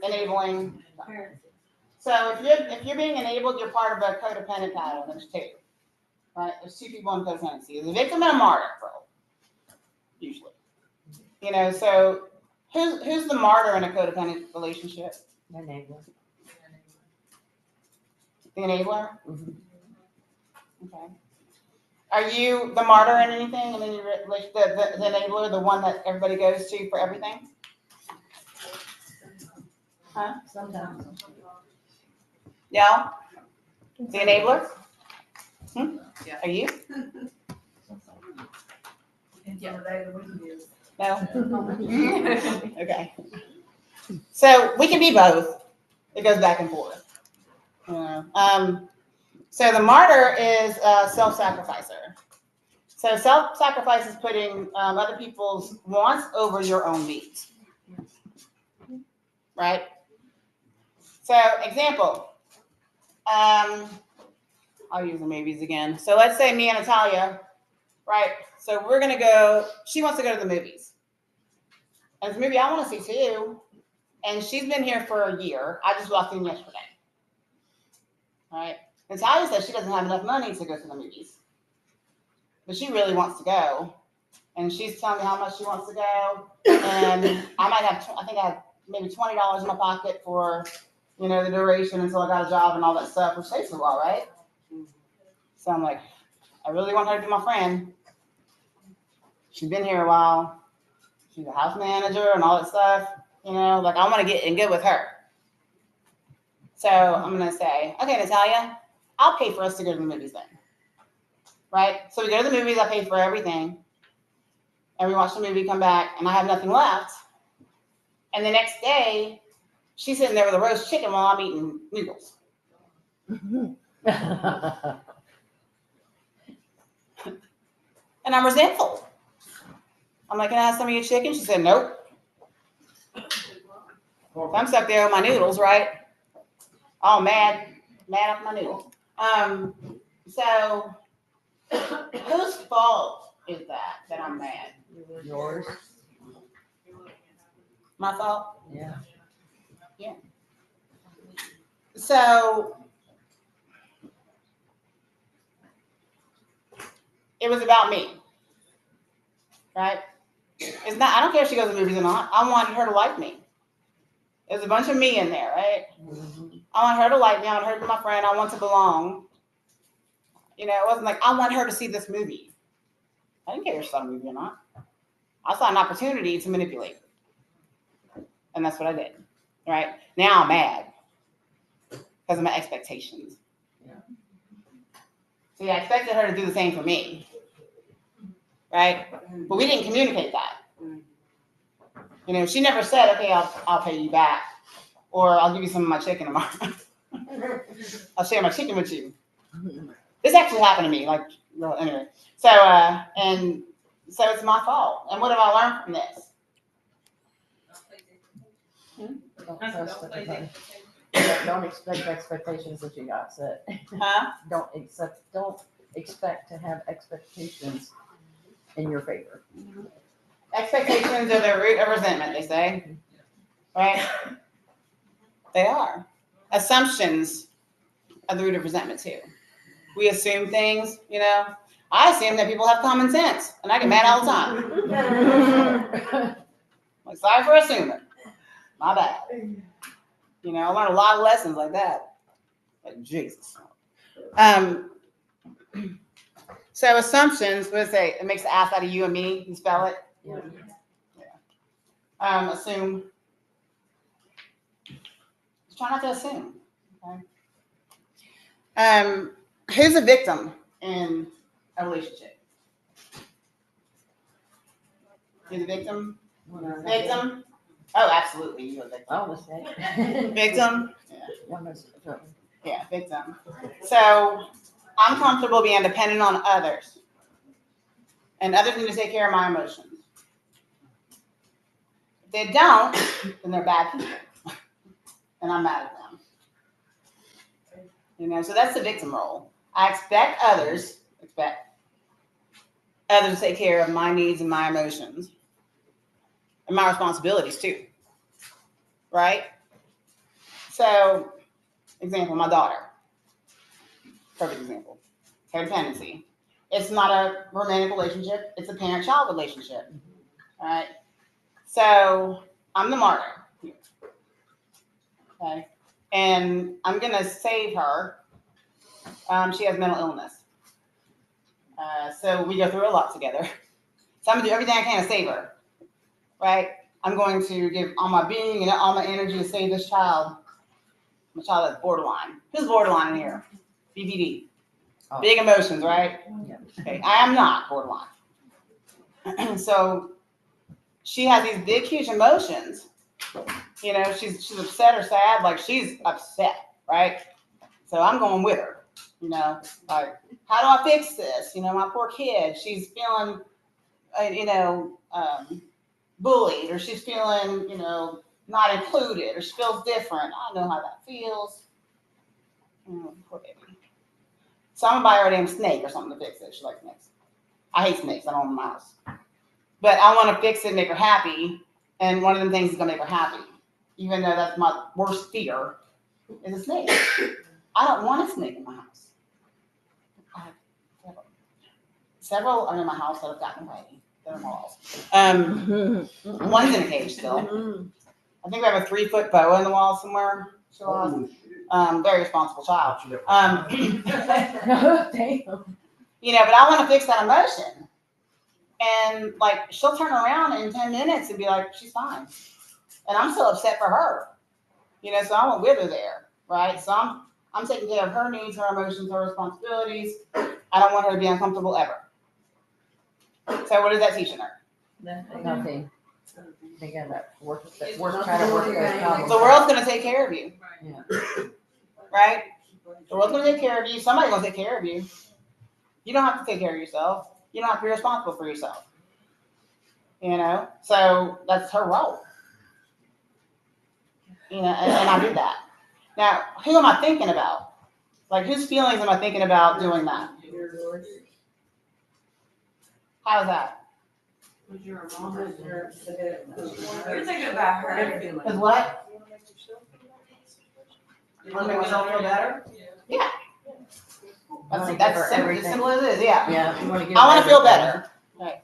enabling. So if you're being enabled, you're part of a codependent pattern. There's two, right? There's two people in codependency. There's a victim and a martyr, usually. So who's the martyr in a codependent relationship? The enabler. The enabler? Mm-hmm. Okay. Are you the martyr in anything? I mean, like the enabler, the one that everybody goes to for everything? Huh? Sometimes. Yeah? The enabler? Yeah. Are you? No? Okay. So we can be both. It goes back and forth. So the martyr is a self-sacrificer. So self-sacrifice is putting other people's wants over your own needs. Right? So example. I'll use the movies again. So let's say me and Natalia, right? So we're going to go, she wants to go to the movies. And it's a movie I want to see too. And she's been here for a year. I just walked in yesterday. All right? Natalia says she doesn't have enough money to go to the movies. But she really wants to go. And she's telling me how much she wants to go. And I might have, I think I have maybe $20 in my pocket for, the duration until I got a job and all that stuff, which takes a while, right? So I'm like, I really want her to be my friend. She's been here a while. She's a house manager and all that stuff. I want to get in good with her. So I'm going to say, okay, Natalia, I'll pay for us to go to the movies then. Right? So we go to the movies, I pay for everything. And we watch the movie, come back, and I have nothing left. And the next day, she's sitting there with a roast chicken while I'm eating noodles. And I'm resentful. I'm like, can I have some of your chicken? She said, nope. So I'm stuck there with my noodles, right? All mad off my noodles. So whose fault is that I'm mad? Yours. My fault? Yeah. Yeah. So it was about me, right? It's not. I don't care if she goes to movies or not. I wanted her to like me. There's a bunch of me in there, right? Mm-hmm. I want her to like me. I want her to be my friend. I want to belong. It wasn't like I want her to see this movie. I didn't care if she saw a movie or not. I saw an opportunity to manipulate, and that's what I did. Right now, I'm mad because of my expectations. Yeah. See, I expected her to do the same for me, right? But we didn't communicate that. She never said, "Okay, I'll pay you back," or "I'll give you some of my chicken tomorrow." I'll share my chicken with you. This actually happened to me. Anyway. So so it's my fault. And what have I learned from this? Don't expect expectations that you got set. Huh? Don't expect to have expectations in your favor. Expectations are the root of resentment, they say. Right? They are. Assumptions are the root of resentment too. We assume things, I assume that people have common sense, and I get mad all the time. Like, sorry for assuming. My bad. I learned a lot of lessons like that. Like, Jesus. So assumptions, what does it say? It makes the ass out of you and me. You spell it? Yeah. Assume. Just try not to assume. Okay? Who's a victim in a relationship? Who's a victim? Victim? Oh, absolutely. You're a victim. I was saying. Victim? Yeah. Yeah, victim. So I'm comfortable being dependent on others. And others need to take care of my emotions. If they don't, then they're bad people. And I'm mad at them. So that's the victim role. I expect others to take care of my needs and my emotions. And my responsibilities too. right? So, example, my daughter. Perfect example. Codependency. It's not a romantic relationship. It's a parent-child relationship, right? So I'm the martyr here, okay? And I'm gonna save her. She has mental illness. So we go through a lot together. So I'm gonna do everything I can to save her, right? I'm going to give all my being and all my energy to save this child. My child that's borderline. Who's borderline in here? BPD. Oh. Big emotions, right? Yeah. Okay, I am not borderline. So she has these big, huge emotions. You know, she's upset or sad, like she's upset, right? So I'm going with her. You know, like, how do I fix this? You know, my poor kid, she's feeling, bullied, or she's feeling, not included, or she feels different. I know how that feels. Poor baby. So I'm gonna buy her a damn snake or something to fix it. She likes snakes. I hate snakes. I don't want them in my house. But I want to fix it, make her happy. And one of the things is gonna make her happy, even though that's my worst fear, is a snake. I don't want a snake in my house. I have several are in my house that have gotten away. They're in the walls. One's in a cage still. I think we have a 3-foot boa in the wall somewhere. She lost. Very responsible child. Damn. But I want to fix that emotion. And like, she'll turn around in 10 minutes and be like, she's fine. And I'm still upset for her. So I went with her there, right? So I'm taking care of her needs, her emotions, her responsibilities. I don't want her to be uncomfortable ever. So what is that teaching her? Nothing. They gotta try to work those problems. The world's gonna take care of you. Yeah. Right? The world's gonna take care of you. Somebody's gonna take care of you. You don't have to take care of yourself. You don't have to be responsible for yourself. So that's her role. And I did that. Now, who am I thinking about? Like, whose feelings am I thinking about doing that? How's that? You're thinking about her. Because what? You want to make myself feel better? Yeah. That's as simple as it is, yeah. Yeah. You want to give. I want to feel better. Right.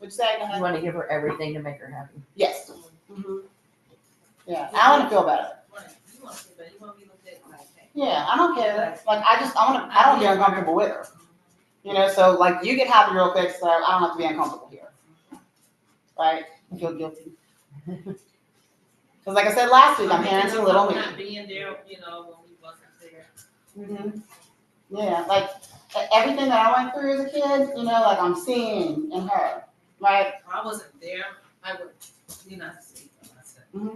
Would you say? You want to give her everything to make her happy. Yes. Mm-hmm. Yeah, I want to feel better. Yeah, I don't care. Like, I don't want to be uncomfortable with her. So like, you get happy real quick, so I don't have to be uncomfortable here. Right? I feel guilty. Because like I said last week, I'm parenting little me. Not being there, when we wasn't there. Mm-hmm. Yeah, like everything that I went through as a kid, like I'm seeing in her, right? I wasn't there. I would,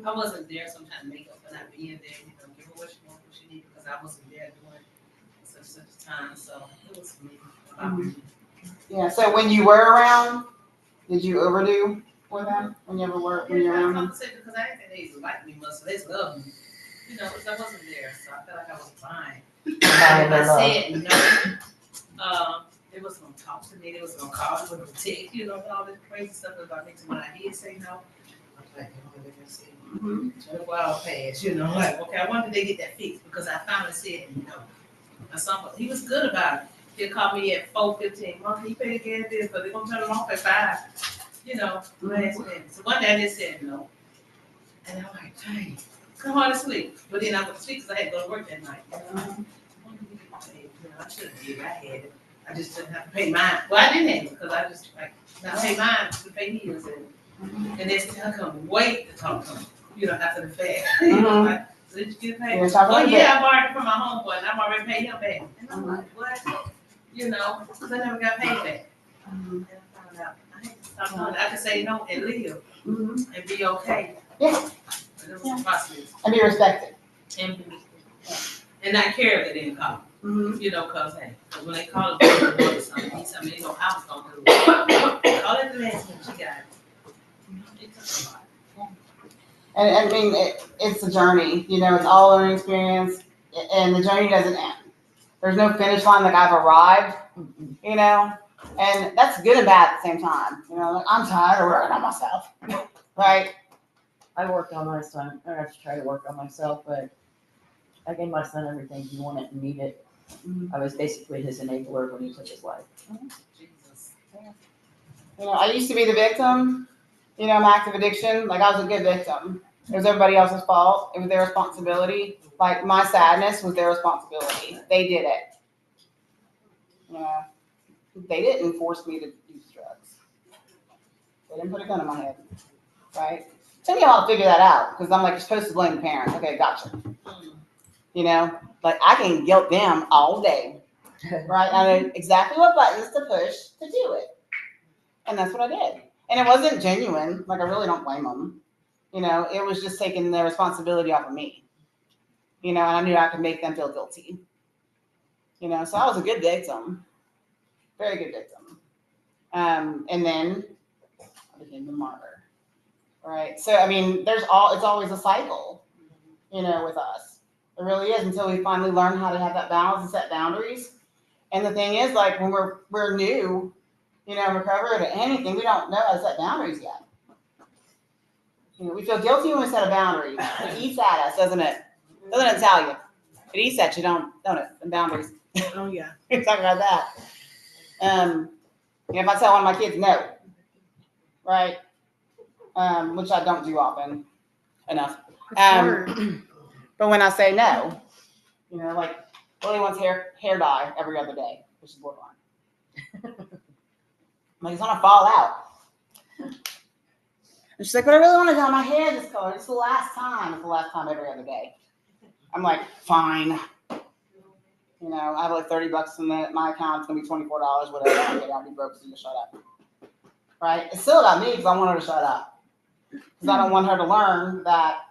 I wasn't there sometimes make up for not being there, give her what she wants, what she needs, because I wasn't there doing such time. So it was me. Yeah. So when you were around, did you overdo with them when you were around them? Because I didn't think they liked me much, so they loved me. Because I wasn't there, so I felt like I was fine. If I said no, they was gonna talk to me. They was gonna call me with a tick, all this crazy stuff about me. So when I did say no, I was like, they're gonna say no. 24 hours passed, like, okay, I wanted to get that fixed because I finally said no. And he was good about it. He'll call me at 4:15. Mom, can you pay the gas bill? Because they're gonna turn it off at 5. Last minute. So one day I just said no. And I'm like, dang, come on to sleep. But then I went to sleep because I had to go to work that night. I should have did. I had it. I just didn't have to pay mine. Well, I didn't have it because I just not pay mine to pay his. And then I couldn't wait to talk to him, after the fact. So did you get paid? Oh yeah, I borrowed it from my homeboy and I've already paid him back. And I'm like, what? Because I never got paid back. And I found out I had to stop doing it. I could say no and leave and be okay. Yeah. But it was a process. And be respected. And not care if they didn't call. Because when they call it for something, he told me they know I was gonna do it. Call it the last one, she got it. It took a lot. And I mean, it's a journey, it's all learning experience, and the journey doesn't end. There's no finish line, like I've arrived, and that's good and bad at the same time. Like, I'm tired of working on myself, right? I worked on my son, I have to try to work on myself, but I gave my son everything he wanted and needed. I was basically his enabler when he took his life. Jesus. You know, I used to be the victim, you know, my active addiction. Like, I was a good victim. It was everybody else's fault. It was their responsibility. Like, my sadness was their responsibility. They did it. You know, they didn't force me to use drugs. They didn't put a gun in my head, right? Took me a while to figure that out because I'm like, you're supposed to blame the parent. Okay, gotcha. You know, like, I can guilt them all day, right? I know exactly what buttons to push to do it. And that's what I did. And it wasn't genuine. Like, I really don't blame them. You know, it was just taking the responsibility off of me. You know, and I knew I could make them feel guilty. You know, so I was a good victim. Very good victim. And then I became the martyr. Right? So, I mean, it's always a cycle, you know, with us. It really is, until we finally learn how to have that balance and set boundaries. And the thing is, like, when we're new, you know, recovered at anything, we don't know how to set boundaries yet. You know, we feel guilty when we set a boundary. It eats at us, doesn't it? Doesn't it tell you? It eats at you, don't it? The boundaries. Oh, yeah. We talk about that. If I tell one of my kids no, right? Which I don't do often enough. But when I say no, you know, like, Lily wants hair dye every other day, which is borderline. Like, it's gonna fall out. And she's like, but I really want to dye my hair this color. It's the last time. It's the last time every other day. I'm like, fine. You know, I have like $30 in my account. It's gonna be $24, whatever. I'll be broke, so you shut up. Right? It's still about me because I want her to shut up. Because I don't want her to learn that,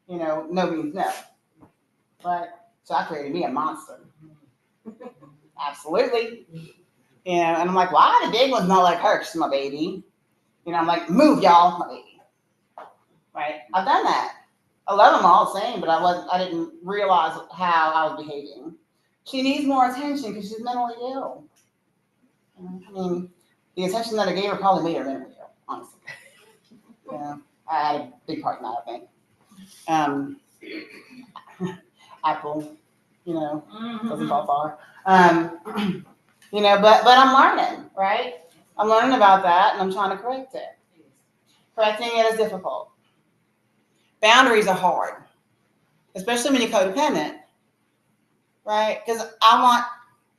you know, no means no. Right? So I created me a monster. Absolutely. You know, and I'm like, why the big one's not like her? She's my baby. You know, I'm like, move, y'all, my baby. Right? I've done that. I love them all the same, but I didn't realize how I was behaving. She needs more attention because she's mentally ill. I mean, the attention that I gave her probably made her mentally ill, honestly. You know, I had a big part in that, I think. Apple, you know, doesn't fall far. You know, but I'm learning, right? I'm learning about that, and I'm trying to correct it. Correcting it is difficult. Boundaries are hard, especially when you're codependent, right? Because I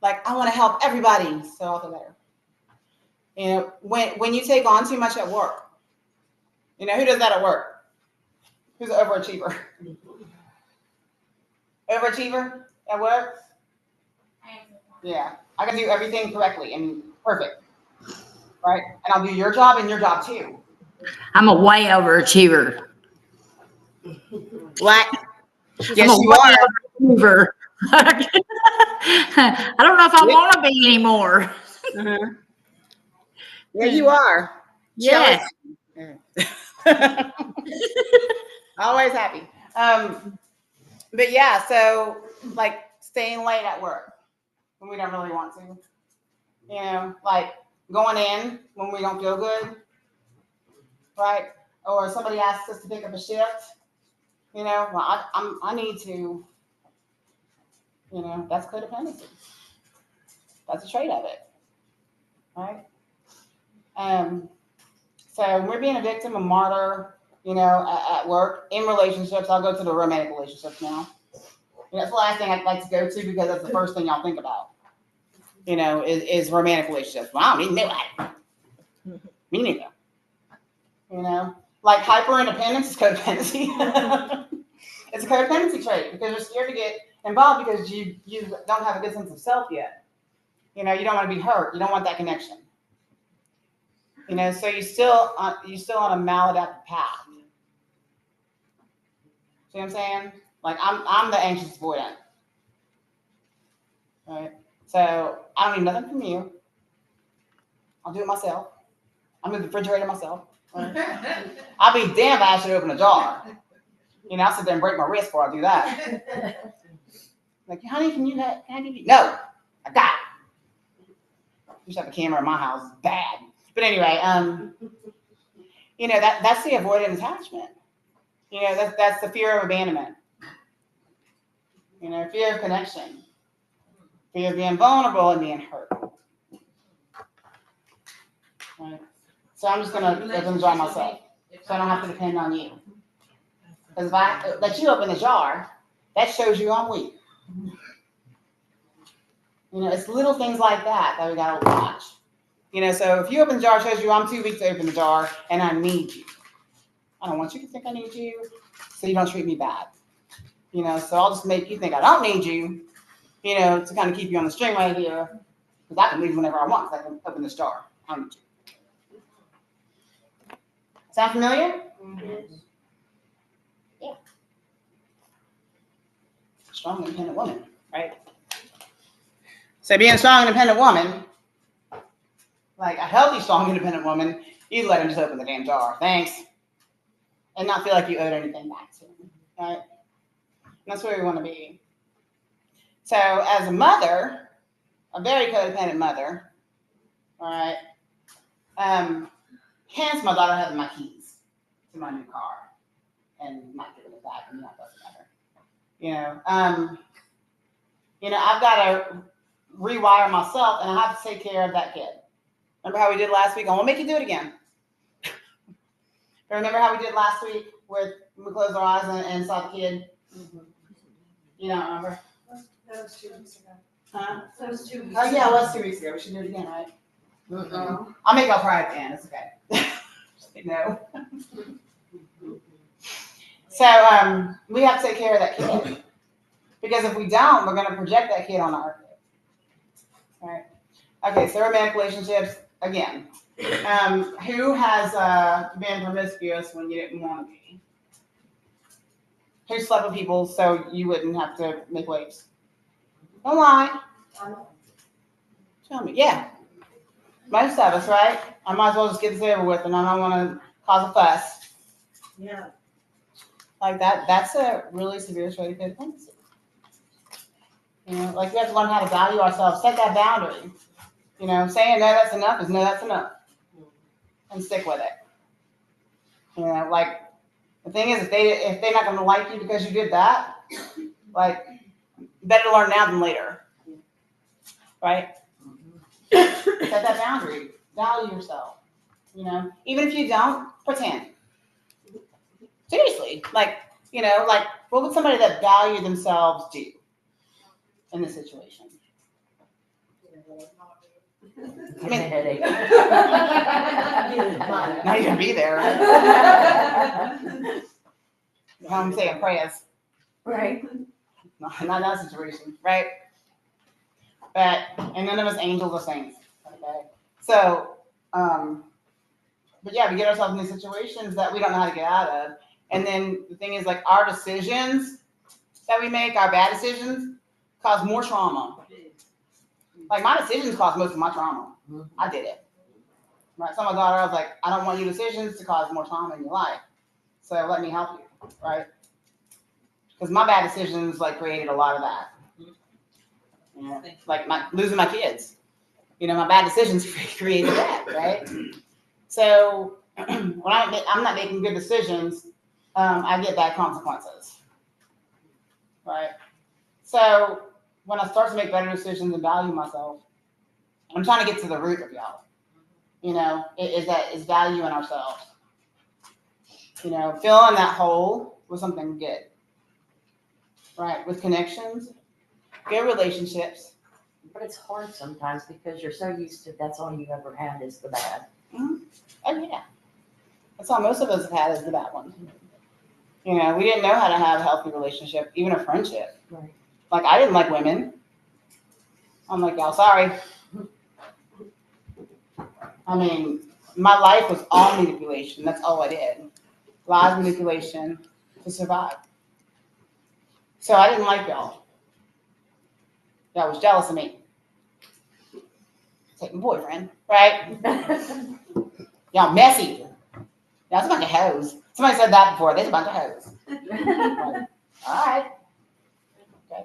want to help everybody, so I'll feel better. You know, when you take on too much at work, you know, who does that at work? Who's an overachiever? Overachiever at work? Yeah, I can do everything correctly and perfect, right? And I'll do your job and your job too. I'm a way overachiever. What? I'm Yes, a you way are. overachiever. I don't know if I want to be anymore. Uh-huh. Yeah, you are. Yes. Always happy. But yeah, so like staying late at work when we don't really want to. You know, like going in when we don't feel good, right? Or somebody asks us to pick up a shift. You know, well, I need to. You know, that's codependency. That's a trait of it, right? So when we're being a victim, a martyr, you know, at work, in relationships, I'll go to the romantic relationships now. You know, that's the last thing I'd like to go to because that's the first thing y'all think about. You know, is romantic relationships. Well, I don't even know that. Me neither. You know, like hyper independence is codependency. It's a codependency trait because you're scared to get involved because you don't have a good sense of self yet. You know, you don't want to be hurt. You don't want that connection. You know, so you're still on a maladaptive path. See what I'm saying? Like I'm the anxious avoidant. Right? So I don't need nothing from you. I'll do it myself. I'll move the refrigerator myself. Right? I'll be damned if I should open a jar. You know, I'll sit there and break my wrist before I do that. Like, honey, can I give you? No, I got it. You should have a camera in my house. It's bad. But anyway, you know, that's the avoidant attachment. You know, that's the fear of abandonment. You know, fear of connection, fear of being vulnerable and being hurt. Right? So I'm just gonna open the jar myself, so I don't have to depend on you. Because if I let you open the jar, that shows you I'm weak. You know, it's little things like that we gotta watch. You know, so if you open the jar, it shows you I'm too weak to open the jar, and I need you. I don't want you to think I need you, so you don't treat me bad. You know, so I'll just make you think I don't need you, you know, to kind of keep you on the string right here, because I can leave whenever I want, because I can open this jar. I don't need you. Sound familiar? Yeah. Strong, independent woman, right? So being a strong, independent woman, like a healthy, strong, independent woman, you let him just open the damn jar. Thanks. And not feel like you owed anything back to him, right? And that's where we want to be. So as a mother, a very codependent mother, all right, hence my daughter having my keys to my new car and not giving it back, and that doesn't matter. You know, I've got to rewire myself, and I have to take care of that kid. Remember how we did last week? I won't make you do it again. But remember how we did last week with we closed our eyes and saw the kid? You don't remember? That was 2 weeks ago. Huh? That was 2 weeks Oh yeah, it was 2 weeks ago. We should do it again, right? I'll make y'all cry at the end. It's okay. No. So we have to take care of that kid, because if we don't, we're going to project that kid on our kid. All right. Okay. So romantic relationships again. Who has been promiscuous when you didn't want to be? Who slept with people so you wouldn't have to make waves? Don't lie. Tell me. Yeah. Most of us, right? I might as well just get this over with, and I don't want to cause a fuss. Yeah. Like that. That's a really severe trait of codependency. You know, like we have to learn how to value ourselves, set that boundary. You know, saying no, that's enough is no, that's enough, and stick with it. You know, like the thing is, if they're not going to like you because you did that, like better learn now than later, right? Set that boundary, value yourself. You know, even if you don't, pretend. Seriously, like you know, like what would somebody that value themselves do in this situation? Give me a headache. Not even be there. I'm saying prayers. Right. Not in that situation, right? But and none of us angels or saints. Okay. So, but yeah, we get ourselves in these situations that we don't know how to get out of. And then the thing is, like our decisions that we make, our bad decisions, cause more trauma. Like my decisions caused most of my trauma. I did it. Right. So my daughter, I was like, I don't want your decisions to cause more trauma in your life. So let me help you. Right. Because my bad decisions like created a lot of that. You know, like losing my kids. You know, my bad decisions created that, right? So when I'm not making good decisions, I get bad consequences, right? So when I start to make better decisions and value myself, I'm trying to get to the root of y'all. You know, is value in ourselves. You know, filling that hole with something good, right? With connections, good relationships. But it's hard sometimes because you're so used to that's all you ever had is the bad. Mm-hmm. Oh yeah, that's all most of us have had is the bad one. You know, we didn't know how to have a healthy relationship, even a friendship. Right. Like I didn't like women. I'm like, y'all, sorry. I mean, my life was all manipulation. That's all I did. Lies, manipulation to survive. So I didn't like y'all. Y'all was jealous of me. Take my boyfriend, right? Y'all messy. Y'all's a bunch of hoes. Somebody said that before. There's a bunch of hoes. Right. All right. Okay.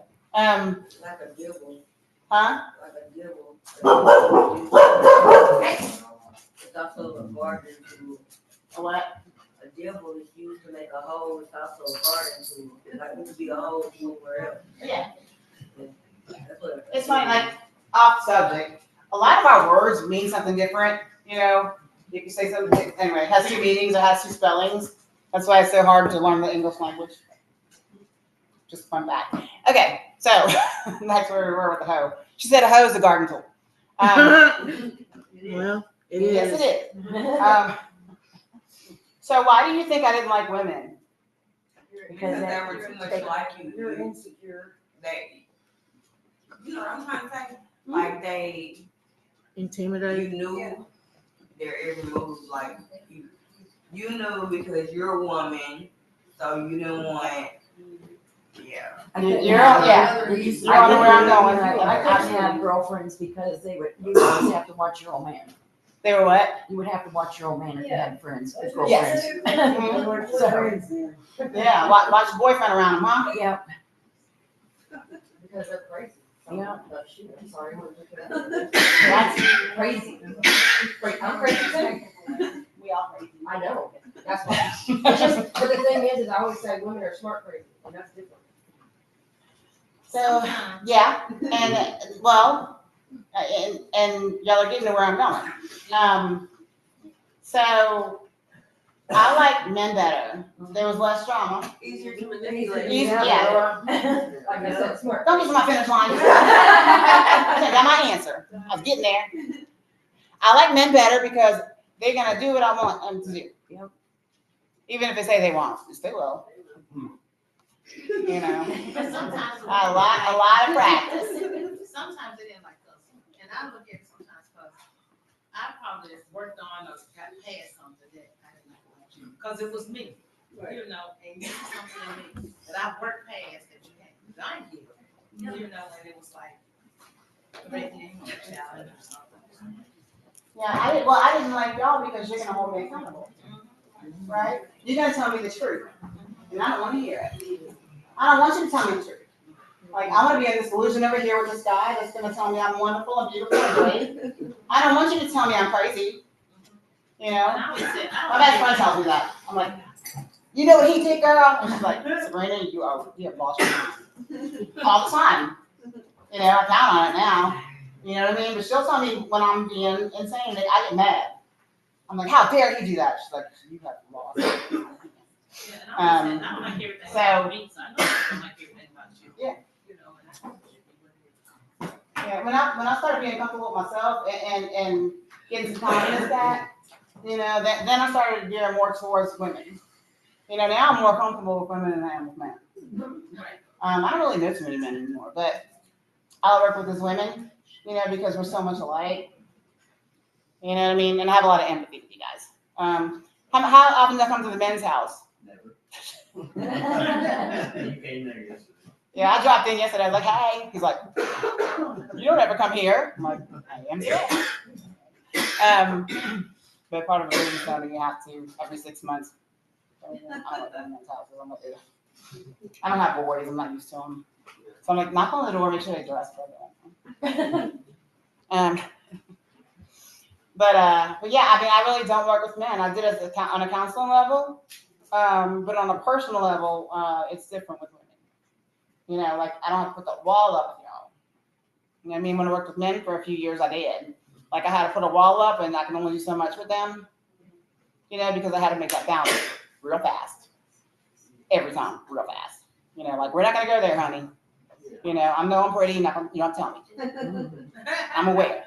Like a gibble. Huh? Like a gibble. It's also a garden tool. A what? A devil is used to make a hole, it's also a garden tool. Like it could be a hole somewhere else. Yeah. That's what. It's funny, like off subject. A lot of our words mean something different. You know, you can say something anyway. It has two meanings. It has two spellings. That's why it's so hard to learn the English language. Just fun fact. Okay, so that's where we were with the hoe. She said a hoe is a garden tool. Well, it Yes, is. it is. So why do you think I didn't like women? Because They were too much like you. You're insecure. They, you know what I'm trying to say? Like they, you Intimidated. knew their every move. Like you knew because you're a woman, so you didn't want. Yeah. You're on where I'm going. I couldn't have girlfriends because you would always have to watch your old man. They were what? You would have to watch your old man if you had friends, girlfriends. Yes. Yeah, watch your boyfriend around him, huh? Yeah, Because they're crazy. yeah. I'm sorry. That's crazy. I'm crazy too. We all crazy. I know. That's why. It's just, but the thing is I always say women are smart crazy, and that's different. So, yeah, and well, and y'all are getting to where I'm going. So I like men better. There was less drama. Easier to manipulate. Yeah. Like I said, smart. Don't get to my finish line. I got my answer. I was getting there. I like men better because they're gonna do what I want them to do. Yep. Even if they say they won't, they will. You know, But sometimes. a lot of practice. Sometimes they didn't like us. And I look at it sometimes because I probably worked on or got past something that I didn't like. Because it was me, you know, and you see something in me that I worked past that you had done here. You know, and it was like threatening or challenge or something. Yeah, I didn't like y'all because you're gonna hold me accountable, right? You're gonna tell me the truth, and I don't want to hear it. I don't want you to tell me the truth. Like I want to be in this illusion over here with this guy that's gonna tell me I'm wonderful and beautiful and great. I don't want you to tell me I'm crazy. You know, And I always said, my best friend tells me that. I'm like, you know what he did, girl? And she's like, Sabrina, you have lost your mind all the time. You know, I count on it now. You know what I mean? But she'll tell me when I'm being insane that I get mad. I'm like, how dare he do that? She's like, you have lost. yeah, and I always said, I don't like everything about me, so I know I don't like everything about you. Yeah. You know, and I think it should be what it is. Yeah, when I started being comfortable with myself and getting some confidence back, you know, then I started veering more towards women. You know, now I'm more comfortable with women than I am with men. Right. I don't really know too many men anymore, but I work with these women, you know, because we're so much alike. You know what I mean? And I have a lot of empathy with you guys. How often do I come to the men's house? Never. You came there yesterday. Yeah, I dropped in yesterday. I was like, hey. He's like, you don't ever come here. I'm like, I am here. But part of it is something you have to every 6 months. I don't like the men's houses. I don't have boys. I'm not used to them. So I'm like, knock on the door, make sure they dress for them. But yeah, I mean, I really don't work with men. I did it on a counseling level, but on a personal level, it's different with women. You know, like I don't have to put the wall up with y'all. You know what I mean? When I worked with men for a few years, I did. Like I had to put a wall up, and I can only do so much with them. You know, because I had to make that boundary real fast, every time, real fast. You know, like we're not gonna go there, honey. You know, I know I'm pretty. You don't tell me. I'm aware.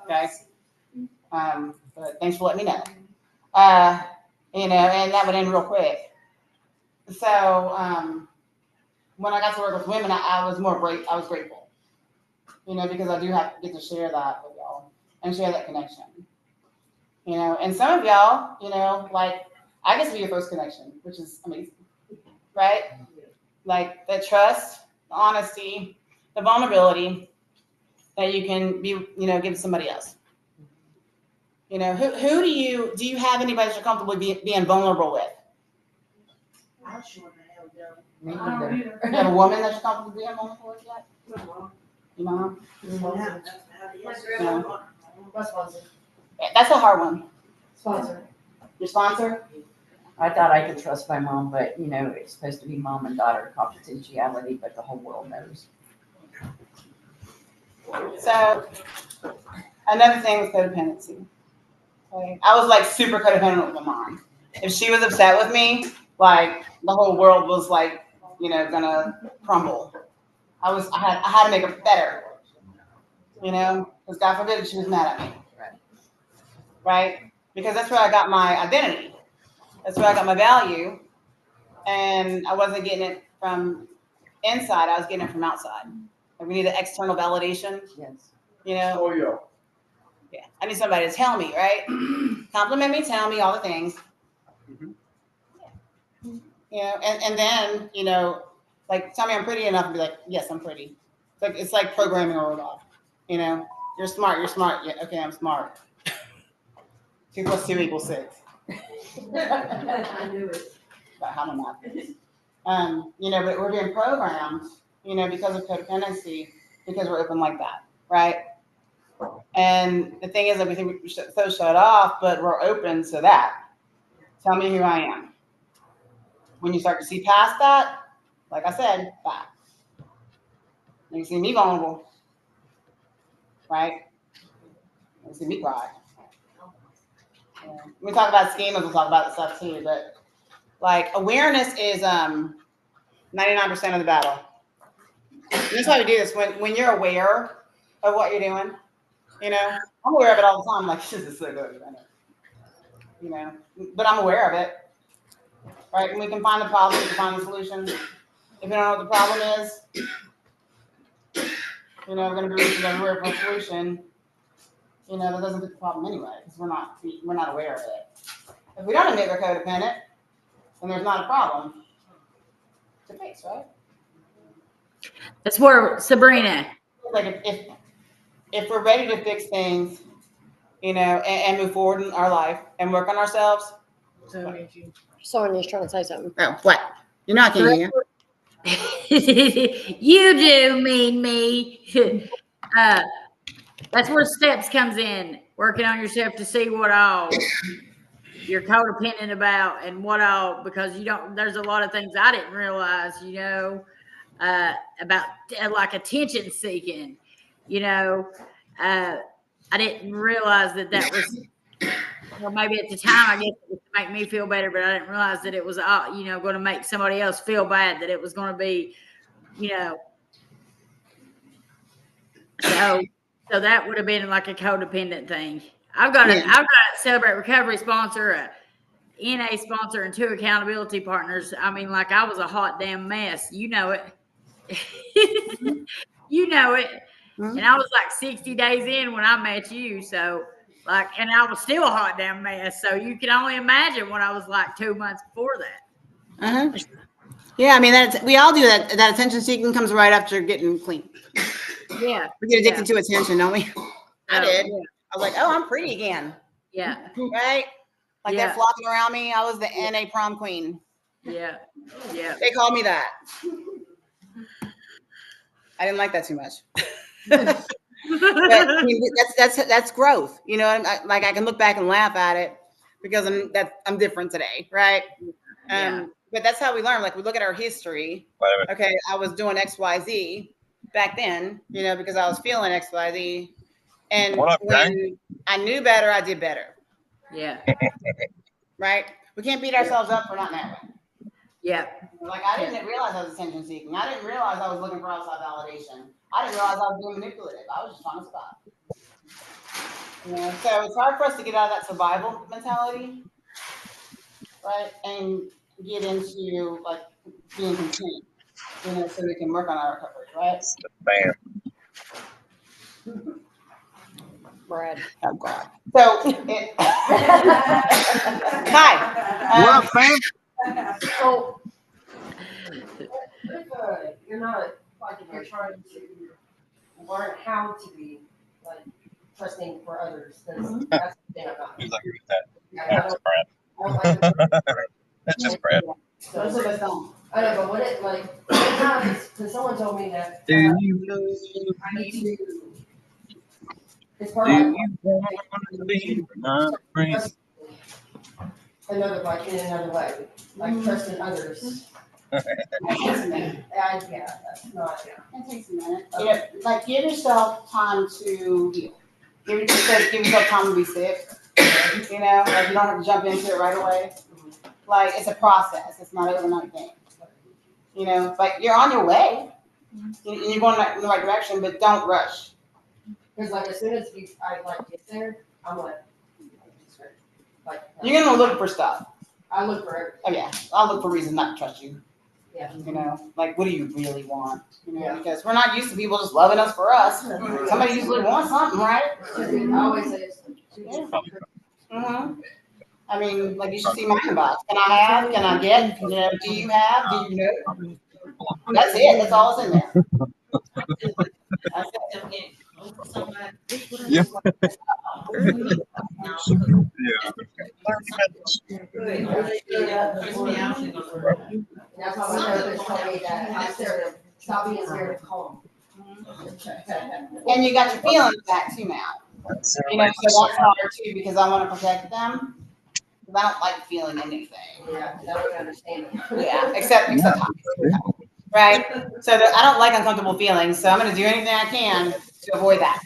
Okay. But thanks for letting me know. You know, and that would end real quick. So when I got to work with women, I was I was grateful. You know, because I do have to get to share that with y'all and share that connection. You know, and some of y'all, you know, like I get to be your first connection, which is amazing, right? Like the trust, the honesty, the vulnerability that you can be, you know, give to somebody else. You know, who do you have anybody that you're comfortable being vulnerable with? I'm sure the hell don't. Me neither. You have a woman that you're comfortable being vulnerable with yet? Your mom? My sponsor. That's a hard one. Sponsor. Your sponsor? I thought I could trust my mom, but you know, it's supposed to be mom and daughter confidentiality, but the whole world knows. So another thing was codependency. Okay? I was like super codependent with my mom. If she was upset with me, like the whole world was like, you know, gonna crumble. I had to make it better, you know, because God forbid she was mad at me, right? Because that's where I got my identity. That's where I got my value, and I wasn't getting it from inside. I was getting it from outside. Like we need the external validation, Yes. you know. Oh, yeah. Yeah, I need somebody to tell me, right? Compliment me, tell me all the things. Mhm. You know, and then, you know, like tell me I'm pretty enough and be like, yes, I'm pretty. It's like programming a robot. You know, you're smart, yeah, okay, I'm smart. 2 + 2 = 6. I knew it. But how am I? You know, but we're being programmed, you know, because of codependency, because we're open like that, right? And the thing is that we think we should so shut off, but we're open to that. Tell me who I am. When you start to see past that, like I said, back. You see me vulnerable, right? You see me cry. Yeah. When we talk about schemas, we'll talk about the stuff too, but like awareness is 99% of the battle. And that's why we do this. When you're aware of what you're doing, you know, I'm aware of it all the time. Like, this is so good, you know, but I'm aware of it, right? And we can find the problem, we can find the solution. If you don't know what the problem is, you know, we're going to be reaching everywhere for a solution. You know, that doesn't fit the problem anyway, because we're not aware of it. If we don't admit we're codependent, then there's not a problem to fix, right? That's where Sabrina. Like if we're ready to fix things, you know, and move forward in our life and work on ourselves. Sonia's trying to say something. Oh, what? You're not kidding. You do mean me. That's where steps comes in. Working on yourself to see what all you're codependent about and what all, because you don't, there's a lot of things I didn't realize, you know, about like attention seeking, you know, I didn't realize that was, well, maybe at the time, I guess it was to make me feel better, but I didn't realize that it was, you know, going to make somebody else feel bad, that it was going to be, you know, so that would have been like a codependent thing. I've got a Celebrate Recovery sponsor, a NA sponsor, and 2 accountability partners. I mean, like I was a hot damn mess. You know it. You know it. Mm-hmm. And I was like 60 days in when I met you. So like, and I was still a hot damn mess. So you can only imagine what I was like 2 months before that. Uh-huh. Yeah, I mean, we all do that. That attention seeking comes right after getting clean. Yeah. We get addicted to attention, don't we? I did. Yeah. I was like, oh, I'm pretty again. Yeah. Right? Like Yeah. that flocking around me. I was the NA prom queen. Yeah. Yeah. They called me that. I didn't like that too much. But I mean, that's growth. You know, like I can look back and laugh at it because I'm different today, right? Yeah. But that's how we learn. Like we look at our history. Okay, I was doing XYZ back then, you know, because I was feeling XYZ. And when I knew better, I did better. Yeah. Right? We can't beat ourselves up for not knowing. Yeah. Like I didn't realize I was attention seeking. I didn't realize I was looking for outside validation. I didn't realize I was being manipulative. I was just trying to stop. You know, so it's hard for us to get out of that survival mentality, right? And get into like being content, you know, so we can work on our recovery, right? Bam. Brad. Oh God. So hi. What up, fam? So, if you're not, like, if you're trying to learn how to be, like, trusting for others, that's the thing about it. Who's agree with that? Yeah, That's Brad. I don't like it. That's just Brad. Most of us don't. I know, but when it, like, sometimes, because someone told me that Do you I need to, it's do part of you want to be my friend? another, like in another way, like trusting others. Yeah, that's not. It takes a minute. You know, like give yourself time to heal. Give yourself time to be sick. You know, like you don't have to jump into it right away. Like it's a process. It's not an overnight thing. You know, but you're on your way. You're going in the right direction, but don't rush. Because like as soon as I like get there, I'm like You're gonna look for stuff. I look for Oh yeah, I'll look for reasons not to trust you. Yeah. You know, like what do you really want? You know, Yeah. because we're not used to people just loving us for us. Somebody usually wants something, right? I always say it's Mm-hmm. I mean, like you should see my inbox. Can I have? Can I get? You know, do you have? Do you know? That's it. That's all that's in there. That's it. Yeah. That's why my therapist told me that I'm scared of stop being scared of calm. And you got your feelings back too now. You know, so that's hard too because I want to protect them. Because I don't like feeling anything. Yeah, I don't understand it. Yeah, except right. So I don't like uncomfortable feelings. So I'm going to do anything I can to avoid that.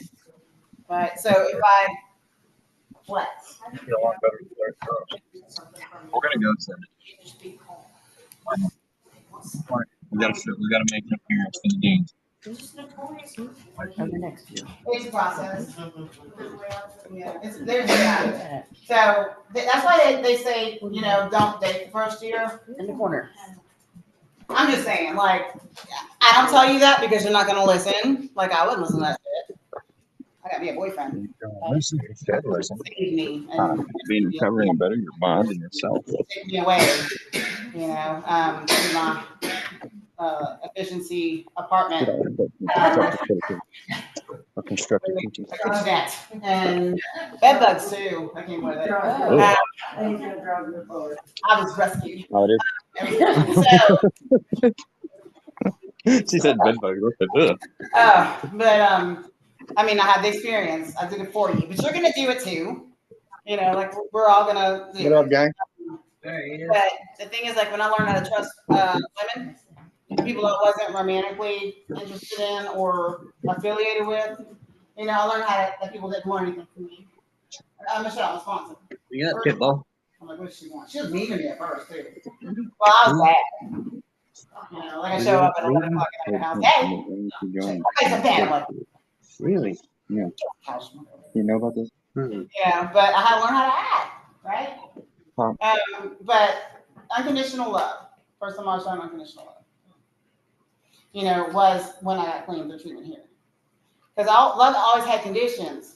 Right. So if I what? Feel a lot better with our girls. We're gonna go soon. We gotta make an appearance for the games. Over next year. It's a process. Yeah, yeah. So that's why they say, you know, don't date the first year. In the corner. I'm just saying, like, I don't tell you that because you're not going to listen. Like, I wouldn't listen to that shit. I got me a boyfriend. Listen, listen. Save me and Being recovering better your mind and yourself. take me away, you know, to my efficiency apartment. A constructive teaching. That. And bed bugs too. I came with it. Oh. I was rescued. Oh, it So, is. She said bed bugs. but I mean, I had the experience. I did it for you, but you're gonna do it too. You know, like we're all gonna do What up, it. gang? But the thing is, like when I learned how to trust women, people I wasn't romantically interested in or affiliated with, you know, I learned that people didn't want anything from me. Michelle, Wisconsin. You got pit bull? I'm like, what does she want? She was leaving me at first too. Well, I was bad. You know, like I show up at 11 o'clock at the house. Hey, okay, some pan. Like, Really? Yeah. You know about this? yeah, but I had to learn how to act, right? But unconditional love. First time I was showing unconditional love. You know, was when I got clean for treatment here. Because love always had conditions.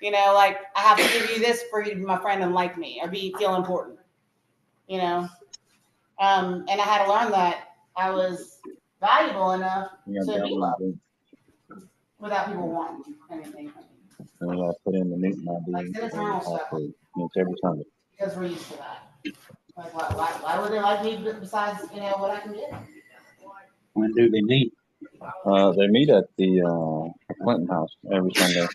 You know, like I have to give you this for you to be my friend and like me or feel important. You know, and I had to learn that I was valuable enough to be loved without people wanting anything from me. And I put in the meat in my Like internal stuff. It's every Sunday. Because we're used to that. Like, why would they like me besides, you know, what I can get? When do they meet? They meet at the Clinton house every Sunday.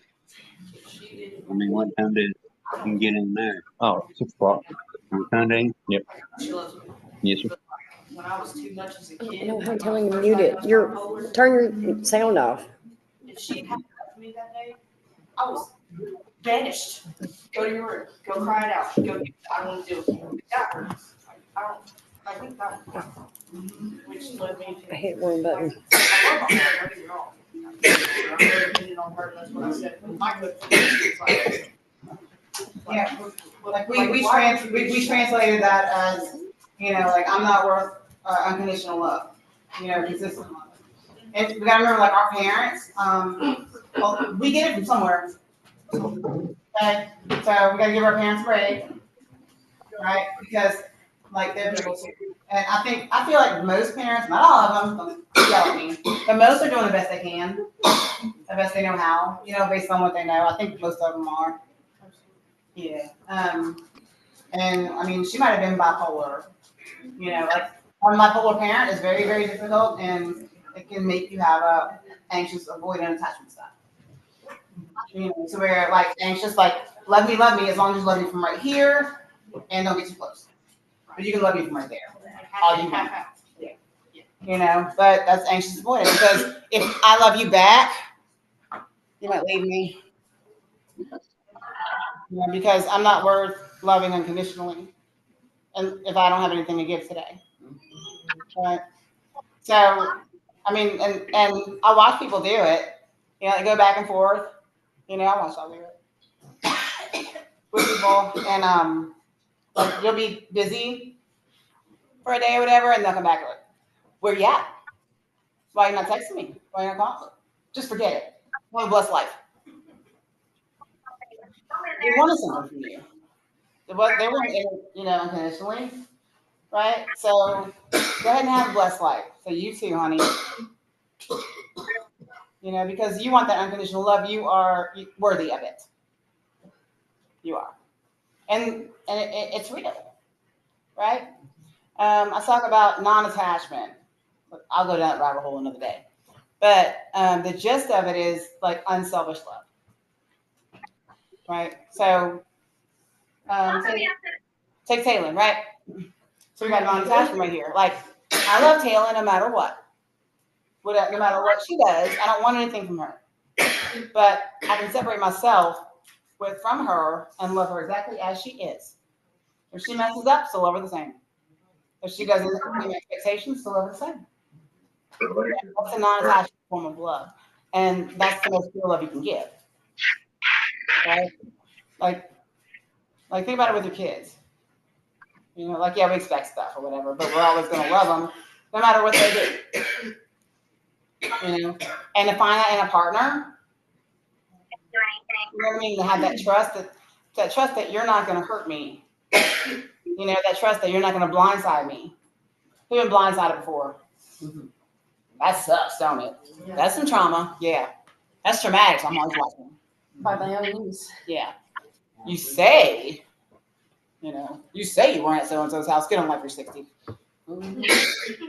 I mean, what time did you can get in there? Oh, 6 o'clock. On Sunday? Yep. Yes, sir. When I was too much as a kid. No, I'm telling you, mute it. Turn your sound off. If she hadn't left me that day, I was banished. Go to your room. Go cry it out. Go. I don't want to deal with you. Yeah. I think that. Which led me to. I hit one button. I love her. Don't get me wrong. I'm very dependent on her. That's what I said. My good friend. Yeah, like we translated that as, you know, like I'm not worth unconditional love, you know, consistent love. And we gotta remember, like our parents, well, we get it from somewhere. Okay, so we gotta give our parents a break, right? Because like they're people too. And I feel like most parents, not all of them, don't yell at me, but most are doing the best they can, the best they know how, you know, based on what they know. I think most of them are. Yeah. And I mean, she might have been bipolar. You know, like a bipolar parent is very, very difficult, and it can make you have a anxious, avoidant attachment style. You know, so we're like anxious, like love me, as long as you love me from right here. and don't get too close. But you can love you from right there. All you want. You know, but that's anxious avoidance because if I love you back, you might leave me. You know, because I'm not worth loving unconditionally, and if I don't have anything to give today, right? So, I mean, and I watch people do it. You know, they go back and forth. You know, I watch y'all do it with people, and like you'll be busy for a day or whatever, and they'll come back like, "Where you at? Why you not texting me? Why you not calling?" Just forget it. Have a blessed life. They wanted something from you. They weren't in it, you know, unconditionally, right? So go ahead and have a blessed life. So you too, honey. You know, because you want that unconditional love. You are worthy of it. You are, and it's real, right? I talk about non-attachment. I'll go down that rabbit hole another day. But the gist of it is like unselfish love, right? So take Taylor, right? So we got non-attachment right here. Like I love Taylor no matter what. No matter what she does, I don't want anything from her. But I can separate myself from her and love her exactly as she is. If she messes up, still love her the same. If she doesn't meet expectations, still love her the same. That's a non-attached form of love. And that's the most pure love you can give. Right? Like think about it with your kids. You know, like, yeah, we expect stuff or whatever, but we're always going to love them no matter what they do. You know, and to find that in a partner, you know what I mean? To have that trust that you're not going to hurt me. You know, that trust that you're not going to blindside me. Who've been blindsided before? Mm-hmm. That sucks, don't it? Yeah. That's some trauma. Yeah. That's traumatic. So I'm always watching. By my own knees. Yeah. You say you weren't at so-and-so's house. Get on like you're 60. Mm-hmm.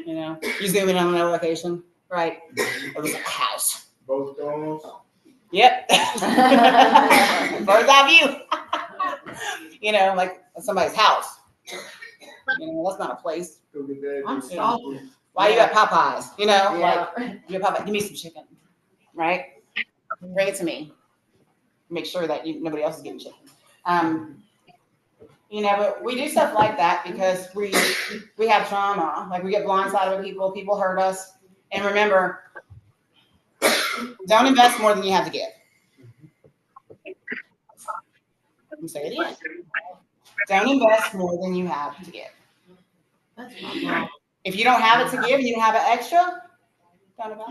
You know, you zoom in on another location. Right. It was a house. Both doors. Yep. Bird's eye view. You know, like somebody's house. You know, that's not a place. I'm stalking. Why you at Popeyes? You know, Yeah. like you're Popeyes. Give me some chicken. Right? Bring it to me. Make sure that nobody else is getting chicken. You know, but we do stuff like that because we have trauma. Like we get blindsided with people. People hurt us. And remember, don't invest more than you have to give. Let me say it again. Don't invest more than you have to give. If you don't have it to give and you don't have it extra, don't invest.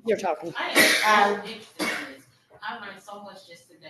You're talking. I am so interested in this. I learned so much just today.